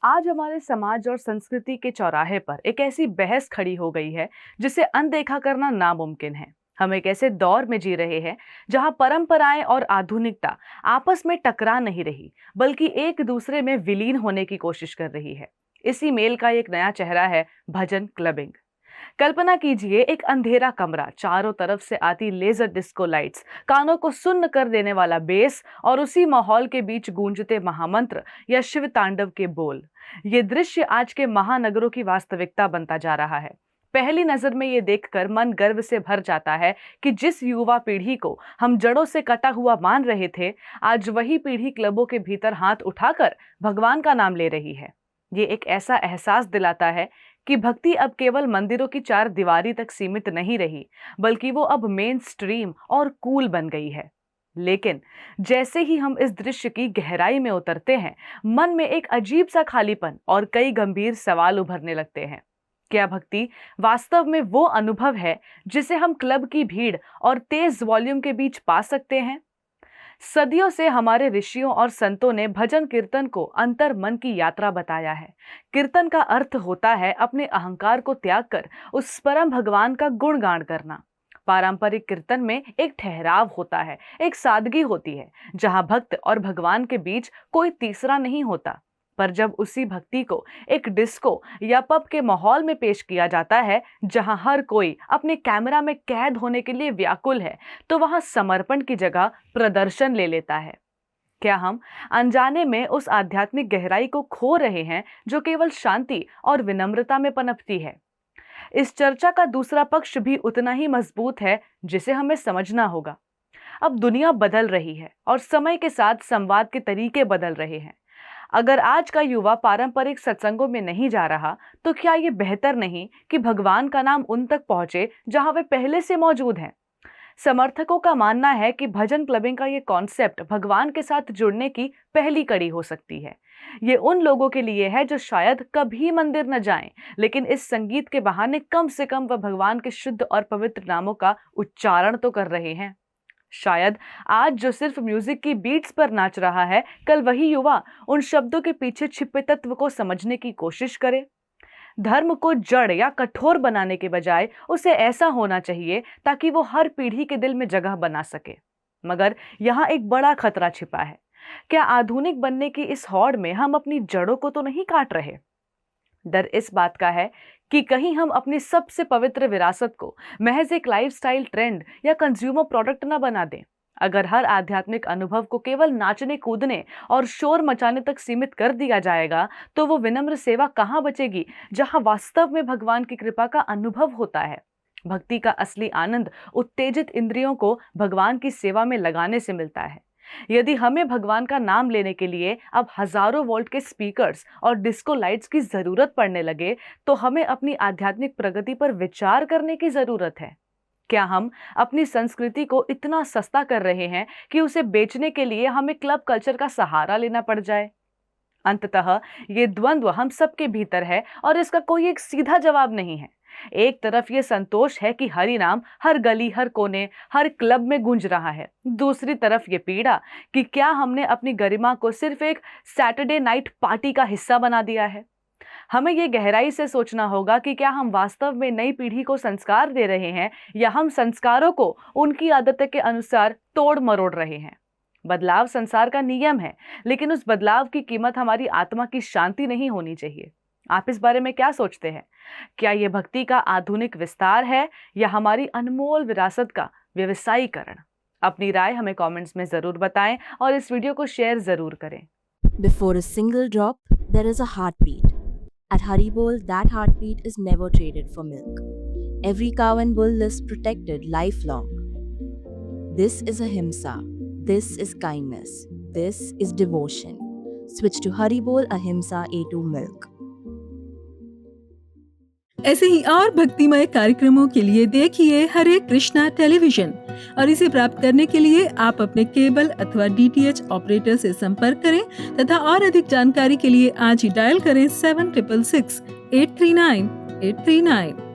आज हमारे समाज और संस्कृति के चौराहे पर एक ऐसी बहस खड़ी हो गई है जिसे अनदेखा करना नामुमकिन है। हम एक ऐसे दौर में जी रहे हैं जहां परंपराएं और आधुनिकता आपस में टकरा नहीं रही, बल्कि एक दूसरे में विलीन होने की कोशिश कर रही है। इसी मेल का एक नया चेहरा है भजन क्लबिंग। कल्पना कीजिए, एक अंधेरा कमरा, चारों तरफ से आती लेजर डिस्को लाइट्स, कानों को सुन्न कर देने वाला बेस और उसी माहौल के बीच गूंजते महामंत्र या शिव तांडव के बोल। ये दृश्य आज के महानगरों की वास्तविकता बनता जा रहा है। पहली नजर में ये देखकर मन गर्व से भर जाता है कि जिस युवा पीढ़ी को हम जड़ों से कटा हुआ मान रहे थे, आज वही पीढ़ी क्लबों के भीतर हाथ उठाकर भगवान का नाम ले रही है। ये एक ऐसा एहसास दिलाता है कि भक्ति अब केवल मंदिरों की चार दीवारी तक सीमित नहीं रही, बल्कि वो अब मेन स्ट्रीम और कूल बन गई है। लेकिन जैसे ही हम इस दृश्य की गहराई में उतरते हैं, मन में एक अजीब सा खालीपन और कई गंभीर सवाल उभरने लगते हैं। क्या भक्ति वास्तव में वो अनुभव है जिसे हम क्लब की भीड़ और तेज वॉल्यूम के बीच पा सकते हैं? सदियों से हमारे ऋषियों और संतों ने भजन कीर्तन को अंतर मन की यात्रा बताया है। कीर्तन का अर्थ होता है अपने अहंकार को त्याग कर उस परम भगवान का गुणगान करना। पारंपरिक कीर्तन में एक ठहराव होता है, एक सादगी होती है, जहां भक्त और भगवान के बीच कोई तीसरा नहीं होता। पर जब उसी भक्ति को एक डिस्को या पब के माहौल में पेश किया जाता है, जहां हर कोई अपने कैमरा में कैद होने के लिए व्याकुल है, तो वहां समर्पण की जगह प्रदर्शन ले लेता है। क्या हम अनजाने में उस आध्यात्मिक गहराई को खो रहे हैं जो केवल शांति और विनम्रता में पनपती है? इस चर्चा का दूसरा पक्ष भी उतना ही मजबूत है, जिसे हमें समझना होगा। अब दुनिया बदल रही है और समय के साथ संवाद के तरीके बदल रहे हैं। अगर आज का युवा पारंपरिक सत्संगों में नहीं जा रहा, तो क्या ये बेहतर नहीं कि भगवान का नाम उन तक पहुंचे जहां वे पहले से मौजूद हैं? समर्थकों का मानना है कि भजन क्लबिंग का ये कॉन्सेप्ट भगवान के साथ जुड़ने की पहली कड़ी हो सकती है। ये उन लोगों के लिए है जो शायद कभी मंदिर न जाएं, लेकिन इस संगीत के बहाने कम से कम वह भगवान के शुद्ध और पवित्र नामों का उच्चारण तो कर रहे हैं। शायद आज जो सिर्फ म्यूजिक की बीट्स पर नाच रहा है, कल वही युवा उन शब्दों के पीछे छिपे तत्व को समझने की कोशिश करे। धर्म को जड़ या कठोर बनाने के बजाय उसे ऐसा होना चाहिए ताकि वो हर पीढ़ी के दिल में जगह बना सके। मगर यहाँ एक बड़ा खतरा छिपा है। क्या आधुनिक बनने की इस हौड़ में हम अपनी जड़ों को तो नहीं काट रहे? डर इस बात का है कि कहीं हम अपनी सबसे पवित्र विरासत को महज एक लाइफस्टाइल ट्रेंड या कंज्यूमर प्रोडक्ट न बना दें। अगर हर आध्यात्मिक अनुभव को केवल नाचने कूदने और शोर मचाने तक सीमित कर दिया जाएगा, तो वो विनम्र सेवा कहाँ बचेगी जहां वास्तव में भगवान की कृपा का अनुभव होता है। भक्ति का असली आनंद उत्तेजित इंद्रियों को भगवान की सेवा में लगाने से मिलता है। यदि हमें भगवान का नाम लेने के लिए अब हजारों वोल्ट के स्पीकर्स और डिस्को लाइट्स की जरूरत पड़ने लगे, तो हमें अपनी आध्यात्मिक प्रगति पर विचार करने की जरूरत है। क्या हम अपनी संस्कृति को इतना सस्ता कर रहे हैं कि उसे बेचने के लिए हमें क्लब कल्चर का सहारा लेना पड़ जाए? अंततः ये द्वंद्व हम सबके भीतर है और इसका कोई एक सीधा जवाब नहीं है। एक तरफ ये संतोष है कि हरि नाम हर गली, हर कोने, हर क्लब में गूंज रहा है। दूसरी तरफ ये पीड़ा कि क्या हमने अपनी गरिमा को सिर्फ एक सैटरडे नाइट पार्टी का हिस्सा बना दिया है। हमें ये गहराई से सोचना होगा कि क्या हम वास्तव में नई पीढ़ी को संस्कार दे रहे हैं या हम संस्कारों को उनकी आदतों के अनुसार तोड़ मरोड़ रहे हैं। बदलाव संसार का नियम है, लेकिन उस बदलाव की कीमत हमारी आत्मा की शांति नहीं होनी चाहिए। आप इस बारे में क्या सोचते हैं? क्या ये भक्ति का आधुनिक विस्तार है या हमारी अनमोल विरासत का व्यवसायीकरण? अपनी राय हमें कमेंट्स में जरूर बताएं और इस वीडियो को शेयर जरूर करें। Before a single drop, there is a heartbeat. At Haribol, that heartbeat is never traded for milk. Every cow and bull is protected lifelong. This is ahimsa. This is kindness. This is devotion. Switch to Haribol Ahimsa A2 Milk. ऐसे ही और भक्तिमय कार्यक्रमों के लिए देखिए हरे Krishna television और इसे प्राप्त करने के लिए आप अपने केबल अथवा DTH ऑपरेटर से संपर्क करें तथा और अधिक जानकारी के लिए आज ही डायल करें 7666 839 839।